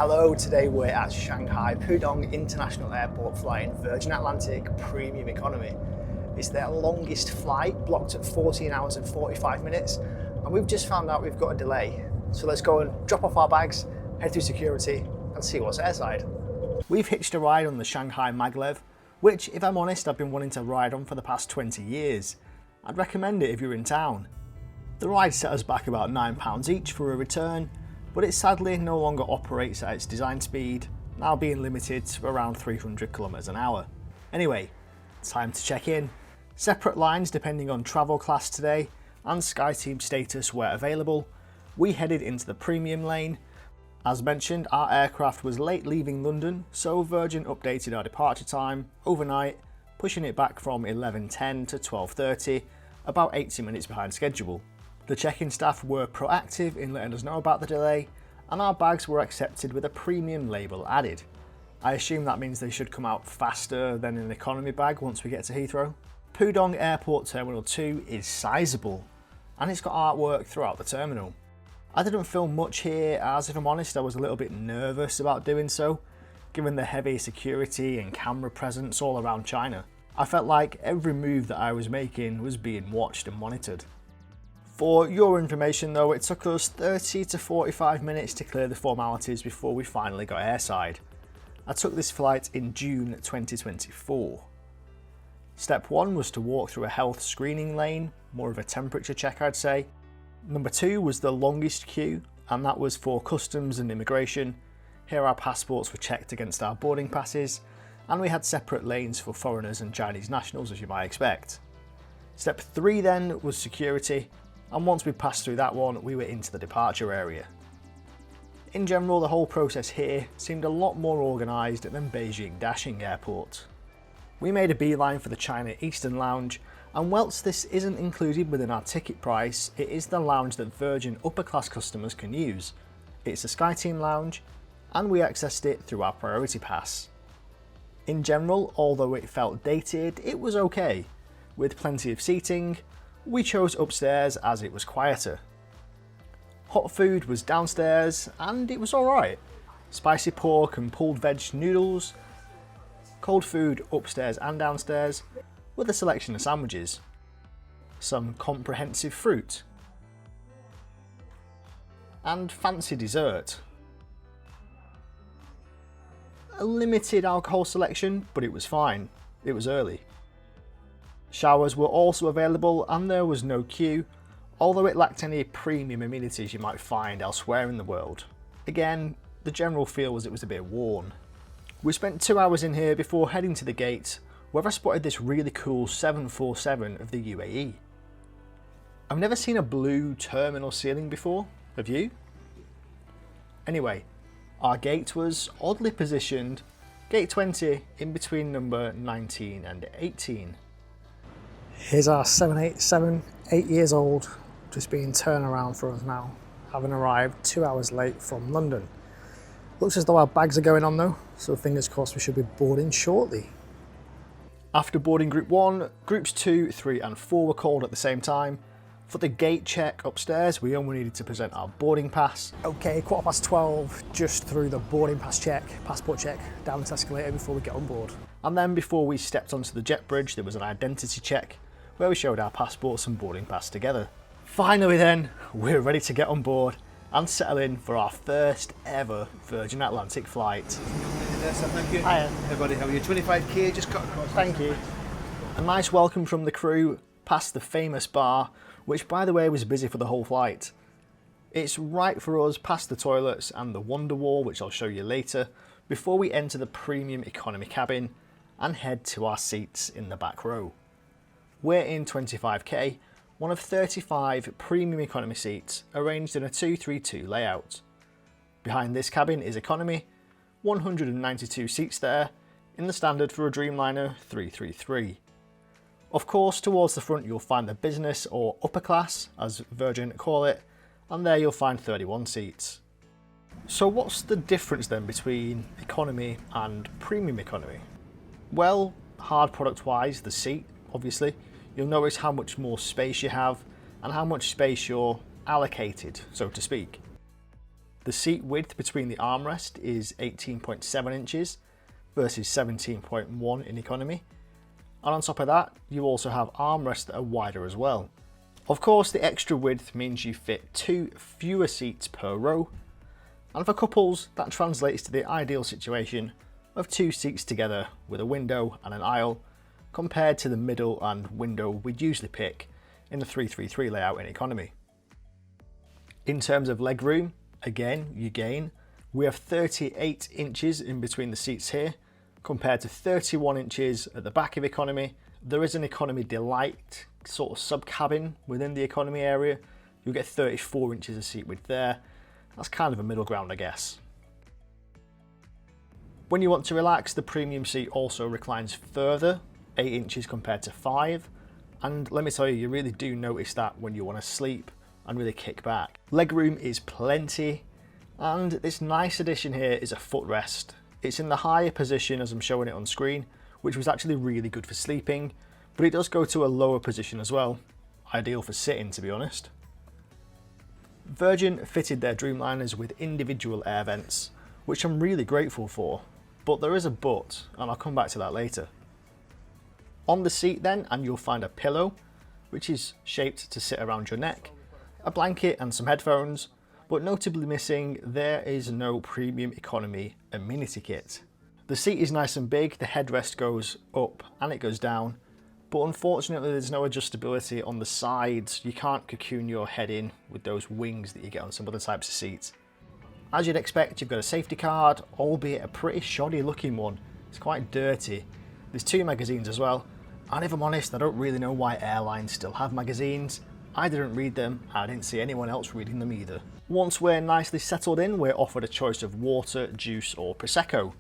Hello, today we're at Shanghai Pudong International Airport flying Virgin Atlantic Premium Economy. It's their longest flight, blocked at 14 hours and 45 minutes, and we've just found out we've got a delay. So let's go and drop off our bags, head through security, and see what's airside. We've hitched a ride on the Shanghai Maglev, which, if I'm honest, I've been wanting to ride on for the past 20 years. I'd recommend it if you're in town. The ride set us back about £9 each for a return, but it sadly no longer operates at its design speed, now being limited to around 300 km an hour. Anyway, time to check in. Separate lines depending on travel class today, and SkyTeam status where available. We headed into the premium lane. As mentioned, our aircraft was late leaving London, so Virgin updated our departure time overnight, pushing it back from 11:10 to 12:30, about 80 minutes behind schedule. The check-in staff were proactive in letting us know about the delay, and our bags were accepted with a premium label added. I assume that means they should come out faster than an economy bag once we get to Heathrow. Pudong Airport Terminal 2 is sizable, and it's got artwork throughout the terminal. I didn't film much here as, if I'm honest, I was a little bit nervous about doing so, given the heavy security and camera presence all around China. I felt like every move that I was making was being watched and monitored. For your information though, it took us 30 to 45 minutes to clear the formalities before we finally got airside. I took this flight in June 2024. Step 1 was to walk through a health screening lane, more of a temperature check I'd say. Number 2 was the longest queue, and that was for customs and immigration. Here our passports were checked against our boarding passes, and we had separate lanes for foreigners and Chinese nationals, as you might expect. Step 3 then was security, and once we passed through that one, we were into the departure area. In general, the whole process here seemed a lot more organised than Beijing Daxing Airport. We made a beeline for the China Eastern Lounge, and whilst this isn't included within our ticket price, it is the lounge that Virgin upper class customers can use. It's a SkyTeam lounge, and we accessed it through our priority pass. In general, although it felt dated, it was okay. With plenty of seating, we chose upstairs as it was quieter. Hot food was downstairs and it was alright. Spicy pork and pulled veg noodles. Cold food upstairs and downstairs with a selection of sandwiches. Some comprehensive fruit. And fancy dessert. A limited alcohol selection, but it was fine. It was early. Showers were also available and there was no queue, although it lacked any premium amenities you might find elsewhere in the world. Again, the general feel was it was a bit worn. We spent 2 hours in here before heading to the gate, where I spotted this really cool 747 of the UAE. I've never seen a blue terminal ceiling before, have you? Anyway, our gate was oddly positioned, gate 20 in between number 19 and 18. Here's our 787, 8 years old, just being turned around for us now, having arrived 2 hours late from London. Looks as though our bags are going on though, so fingers crossed we should be boarding shortly. After boarding group 1, groups 2, 3 and 4 were called at the same time. For the gate check upstairs, we only needed to present our boarding pass. Okay, 12:15, just through the boarding pass check, passport check, down this escalator before we get on board. And then before we stepped onto the jet bridge, there was an identity check, where we showed our passports and boarding pass together. Finally then, we're ready to get on board and settle in for our first ever Virgin Atlantic flight. Thank you. Hiya. Hey buddy, how are you? 25k, just cut across. Thank you. A nice welcome from the crew, past the famous bar, which by the way was busy for the whole flight. It's right for us past the toilets and the Wonder Wall, which I'll show you later, before we enter the premium economy cabin and head to our seats in the back row. We're in 25k, one of 35 premium economy seats arranged in a 232 layout. Behind this cabin is economy, 192 seats there, in the standard for a Dreamliner 333. Of course, towards the front you'll find the business or upper class, as Virgin call it, and there you'll find 31 seats. So what's the difference then between economy and premium economy? Well, hard product wise, the seat, obviously. You'll notice how much more space you have and how much space you're allocated, so to speak. The seat width between the armrest is 18.7 inches versus 17.1 in economy. And on top of that, you also have armrests that are wider as well. Of course, the extra width means you fit 2 fewer seats per row. And for couples, that translates to the ideal situation of 2 seats together with a window and an aisle, compared to the middle and window we'd usually pick in the 333 layout in economy. In terms of legroom, again, you gain. We have 38 inches in between the seats here, compared to 31 inches at the back of economy. There is an economy delight sort of sub-cabin within the economy area. You'll get 34 inches of seat width there. That's kind of a middle ground, I guess. When you want to relax, the premium seat also reclines further, 8 inches compared to 5. And let me tell you, you really do notice that when you want to sleep and really kick back. Legroom is plenty, and this nice addition here is a footrest. It's in the higher position as I'm showing it on screen, which was actually really good for sleeping, but it does go to a lower position as well. Ideal for sitting, to be honest. Virgin fitted their Dreamliners with individual air vents, which I'm really grateful for, but there is a but, and I'll come back to that later. On the seat then, and you'll find a pillow, which is shaped to sit around your neck, a blanket and some headphones, but notably missing, there is no premium economy amenity kit. The seat is nice and big, the headrest goes up and it goes down, but unfortunately there's no adjustability on the sides. You can't cocoon your head in with those wings that you get on some other types of seats. As you'd expect, you've got a safety card, albeit a pretty shoddy looking one. It's quite dirty. There's 2 magazines as well, and if I'm honest, I don't really know why airlines still have magazines. I didn't read them, I didn't see anyone else reading them either. Once we're nicely settled in, we're offered a choice of water, juice or Prosecco.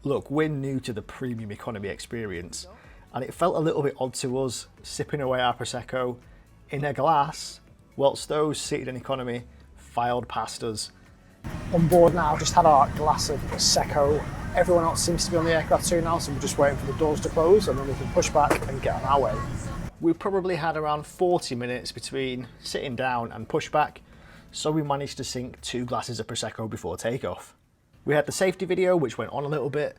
Look, we're new to the premium economy experience, and it felt a little bit odd to us sipping away our Prosecco in a glass, whilst those seated in economy filed past us. On board now, just had our glass of Prosecco. Everyone else seems to be on the aircraft too now, so we're just waiting for the doors to close and then we can push back and get on our way. We probably had around 40 minutes between sitting down and pushback, so we managed to sink 2 glasses of Prosecco before takeoff. We had the safety video, which went on a little bit,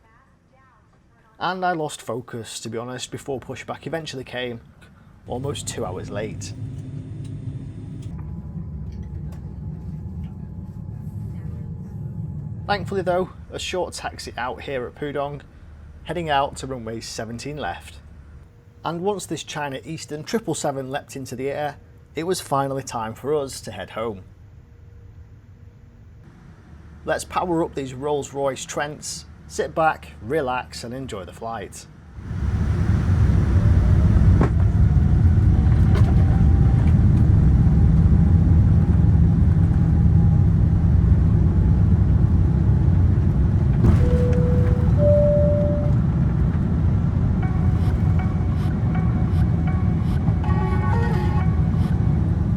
and I lost focus, to be honest, before pushback eventually came, almost 2 hours late. Thankfully though, a short taxi out here at Pudong, heading out to runway 17 left. And once this China Eastern 777 leapt into the air, it was finally time for us to head home. Let's power up these Rolls-Royce Trents, sit back, relax and enjoy the flight.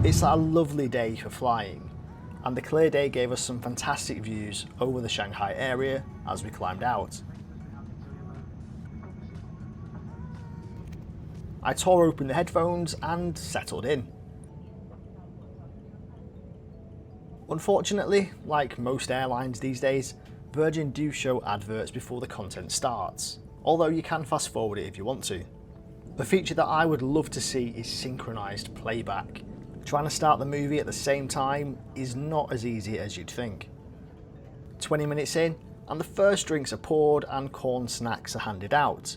It's a lovely day for flying, and the clear day gave us some fantastic views over the Shanghai area as we climbed out. I tore open the headphones and settled in. Unfortunately, like most airlines these days, Virgin do show adverts before the content starts, although you can fast forward it if you want to. The feature that I would love to see is synchronised playback. Trying to start the movie at the same time is not as easy as you'd think. 20 minutes in, and the first drinks are poured and corn snacks are handed out.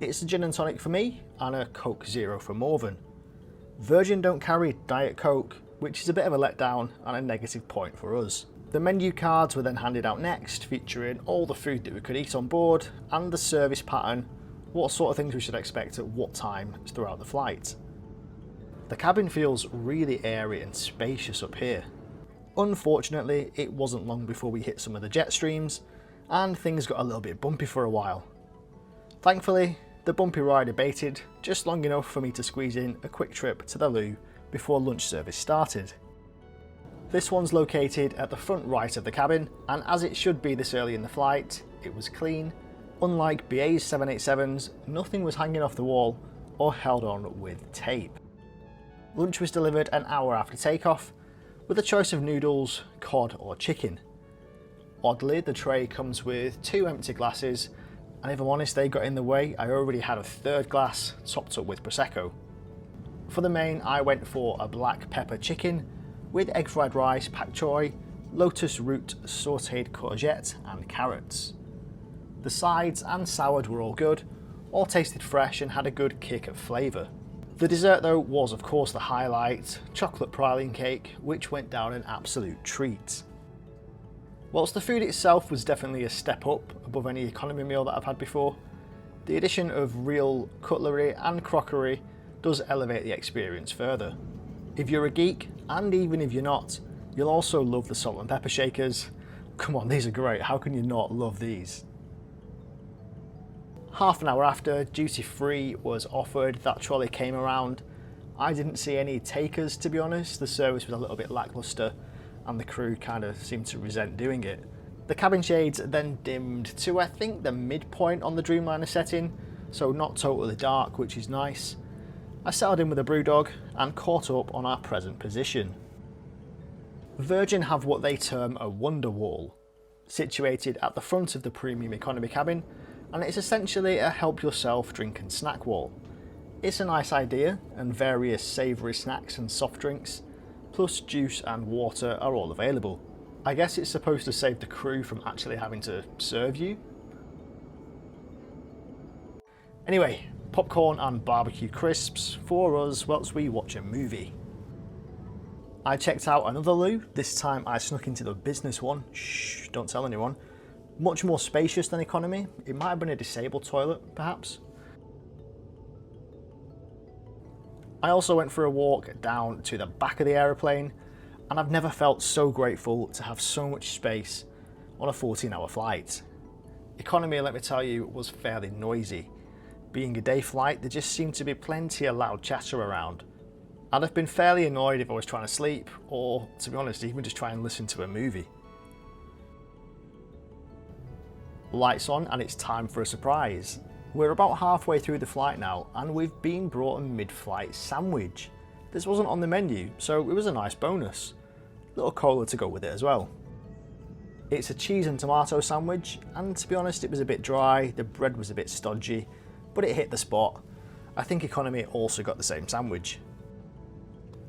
It's a gin and tonic for me, and a Coke Zero for Morven. Virgin don't carry Diet Coke, which is a bit of a letdown and a negative point for us. The menu cards were then handed out next, featuring all the food that we could eat on board, and the service pattern, what sort of things we should expect at what time throughout the flight. The cabin feels really airy and spacious up here. Unfortunately, it wasn't long before we hit some of the jet streams, and things got a little bit bumpy for a while. Thankfully, the bumpy ride abated just long enough for me to squeeze in a quick trip to the loo before lunch service started. This one's located at the front right of the cabin, and as it should be this early in the flight, it was clean. Unlike BA's 787s, nothing was hanging off the wall or held on with tape. Lunch was delivered an hour after takeoff, with a choice of noodles, cod or chicken. Oddly, the tray comes with 2 empty glasses, and if I'm honest, they got in the way. I already had a 3rd glass topped up with Prosecco. For the main, I went for a black pepper chicken with egg fried rice, pak choy, lotus root sautéed courgette and carrots. The sides and salad were all good, all tasted fresh and had a good kick of flavour. The dessert though was of course the highlight, chocolate praline cake, which went down an absolute treat. Whilst the food itself was definitely a step up above any economy meal that I've had before, the addition of real cutlery and crockery does elevate the experience further. If you're a geek, and even if you're not, you'll also love the salt and pepper shakers. Come on, these are great, how can you not love these? Half an hour after, duty free was offered, that trolley came around. I didn't see any takers, to be honest. The service was a little bit lacklustre and the crew kind of seemed to resent doing it. The cabin shades then dimmed to I think the midpoint on the Dreamliner setting, so not totally dark, which is nice. I settled in with a brewdog and caught up on our present position. Virgin have what they term a wonder wall, situated at the front of the premium economy cabin, and it's essentially a help yourself drink and snack wall. It's a nice idea, and various savoury snacks and soft drinks, plus juice and water are all available. I guess it's supposed to save the crew from actually having to serve you. Anyway, popcorn and barbecue crisps for us whilst we watch a movie. I checked out another loo, this time I snuck into the business one, shh, don't tell anyone. Much more spacious than economy, it might have been a disabled toilet perhaps. I also went for a walk down to the back of the aeroplane, and I've never felt so grateful to have so much space on a 14-hour flight. Economy, let me tell you, was fairly noisy. Being a day flight, there just seemed to be plenty of loud chatter around. I'd have been fairly annoyed if I was trying to sleep, or to be honest, even just try and listen to a movie. Lights on and it's time for a surprise. We're about halfway through the flight now and we've been brought a mid-flight sandwich. This wasn't on the menu, so it was a nice bonus. Little cola to go with it as well. It's a cheese and tomato sandwich, and to be honest it was a bit dry, the bread was a bit stodgy, but it hit the spot. I think economy also got the same sandwich.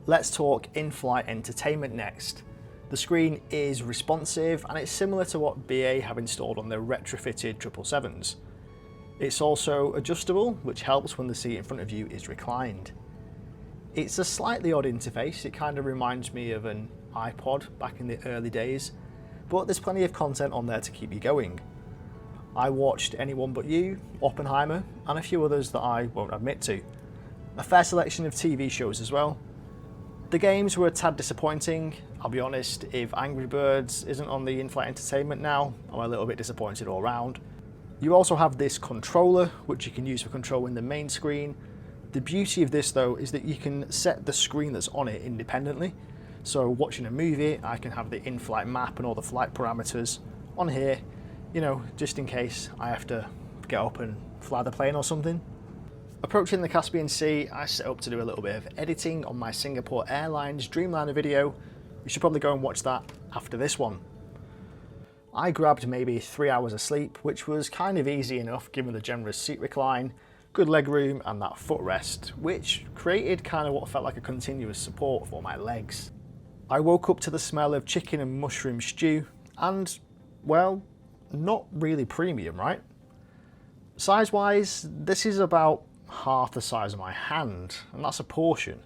Let's talk in-flight entertainment next. The screen is responsive and it's similar to what BA have installed on their retrofitted 777s. It's also adjustable, which helps when the seat in front of you is reclined. It's a slightly odd interface, it kind of reminds me of an iPod back in the early days, but there's plenty of content on there to keep you going. I watched Anyone But You, Oppenheimer, and a few others that I won't admit to. A fair selection of TV shows as well. The games were a tad disappointing. I'll be honest, if Angry Birds isn't on the in-flight entertainment now, I'm a little bit disappointed all round. You also have this controller, which you can use for controlling the main screen. The beauty of this though is that you can set the screen that's on it independently. So watching a movie, I can have the in-flight map and all the flight parameters on here, you know, just in case I have to get up and fly the plane or something. Approaching the Caspian Sea, I set up to do a little bit of editing on my Singapore Airlines Dreamliner video. You should probably go and watch that after this one. I grabbed maybe 3 hours of sleep, which was kind of easy enough given the generous seat recline, good leg room and that footrest, which created kind of what felt like a continuous support for my legs. I woke up to the smell of chicken and mushroom stew and, well, not really premium, right? Size-wise, this is about half the size of my hand, and that's a portion.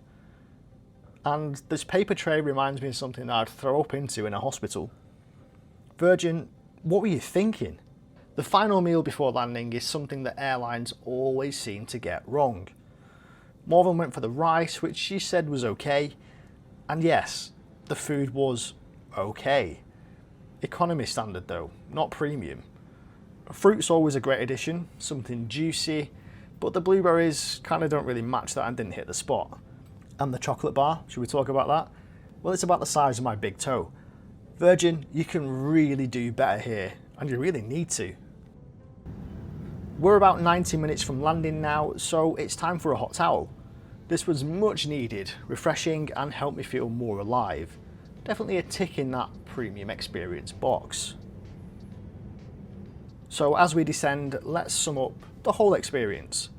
And this paper tray reminds me of something that I'd throw up into in a hospital. Virgin, what were you thinking? The final meal before landing is something that airlines always seem to get wrong. Morven went for the rice, which she said was okay, and yes, the food was okay. Economy standard though, not premium. Fruit's always a great addition, something juicy, but the blueberries kind of don't really match that and didn't hit the spot. And the chocolate bar, should we talk about that? Well, it's about the size of my big toe. Virgin, you can really do better here, and you really need to. We're about 90 minutes from landing now, so it's time for a hot towel. This was much needed, refreshing, and helped me feel more alive. Definitely a tick in that premium experience box. So as we descend, let's sum up the whole experience.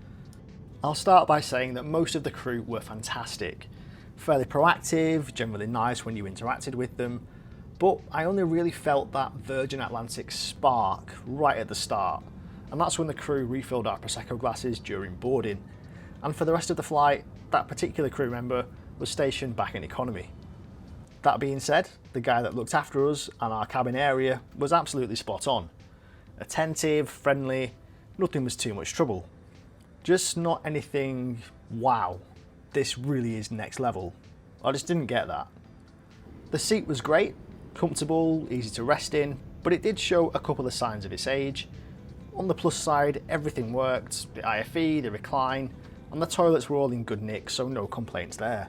I'll start by saying that most of the crew were fantastic. Fairly proactive, generally nice when you interacted with them, but I only really felt that Virgin Atlantic spark right at the start, and that's when the crew refilled our Prosecco glasses during boarding. And for the rest of the flight, that particular crew member was stationed back in economy. That being said, the guy that looked after us and our cabin area was absolutely spot on. Attentive, friendly, nothing was too much trouble. Just not anything, wow, this really is next level. I just didn't get that. The seat was great, comfortable, easy to rest in, but it did show a couple of signs of its age. On the plus side, everything worked, the IFE, the recline, and the toilets were all in good nick, so no complaints there.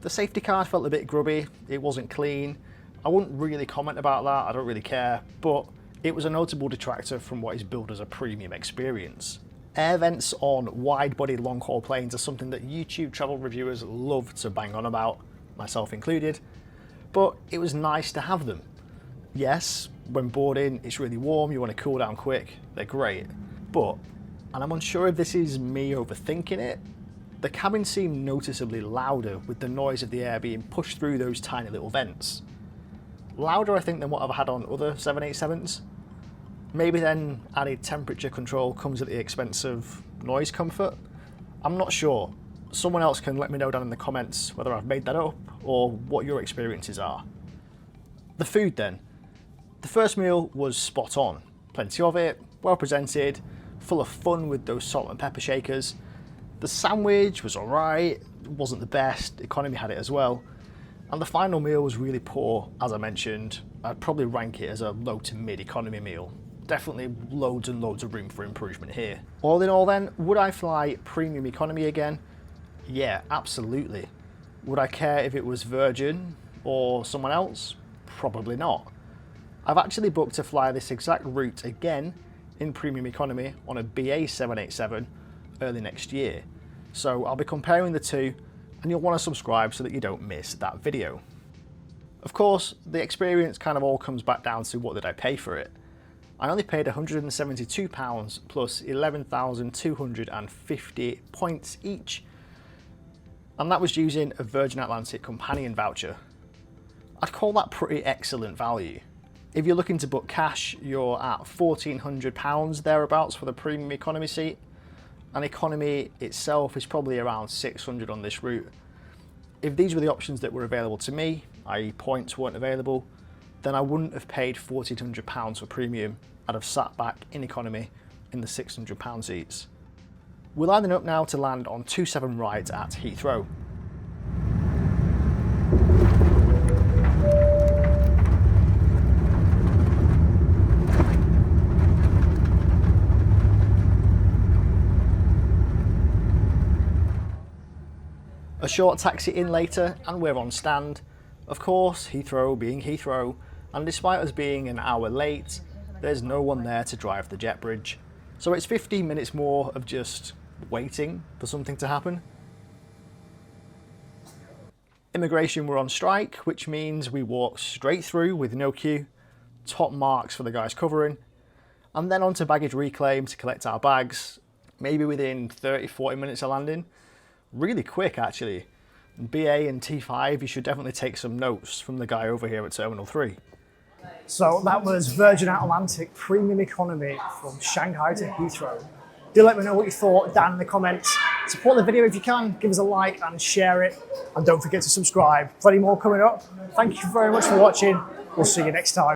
The safety card felt a bit grubby, it wasn't clean. I wouldn't really comment about that, I don't really care, but it was a notable detractor from what is billed as a premium experience. Air vents on wide-body long-haul planes are something that YouTube travel reviewers love to bang on about, myself included, but it was nice to have them. Yes, when boarding it's really warm, you want to cool down quick, they're great, but, and I'm unsure if this is me overthinking it, the cabin seemed noticeably louder with the noise of the air being pushed through those tiny little vents. Louder I think than what I've had on other 787s. Maybe then added temperature control comes at the expense of noise comfort. I'm not sure. Someone else can let me know down in the comments whether I've made that up or what your experiences are. The food then. The first meal was spot on. Plenty of it, well presented, full of fun with those salt and pepper shakers. The sandwich was alright, wasn't the best, economy had it as well. And the final meal was really poor, as I mentioned. I'd probably rank it as a low to mid economy meal. Definitely loads and loads of room for improvement here. All in all then, would I fly premium economy again? Yeah, absolutely. Would I care if it was Virgin or someone else? Probably not. I've actually booked to fly this exact route again in premium economy on a BA 787 early next year. So I'll be comparing the two and you'll want to subscribe so that you don't miss that video. Of course, the experience kind of all comes back down to what did I pay for it. I only paid £172 plus 11,250 points each, and that was using a Virgin Atlantic companion voucher. I'd call that pretty excellent value. If you're looking to book cash, you're at £1,400 thereabouts for the premium economy seat, and economy itself is probably around 600 on this route. If these were the options that were available to me, i.e. points weren't available, then I wouldn't have paid £1,400 for premium. I'd have sat back in economy in the £600 seats. We're lining up now to land on 27 rides at Heathrow. A short taxi in later and we're on stand. Of course, Heathrow being Heathrow, and despite us being an hour late, there's no one there to drive the jet bridge. So it's 15 minutes more of just waiting for something to happen. Immigration were on strike, which means we walked straight through with no queue, top marks for the guys covering, and then on to baggage reclaim to collect our bags, maybe within 30-40 minutes of landing. Really quick actually. BA and T5, you should definitely take some notes from the guy over here at Terminal 3. So that was Virgin Atlantic Premium Economy from Shanghai to Heathrow. Do let me know what you thought down in the comments. Support the video if you can, give us a like and share it. And don't forget to subscribe. Plenty more coming up. Thank you very much for watching. We'll see you next time.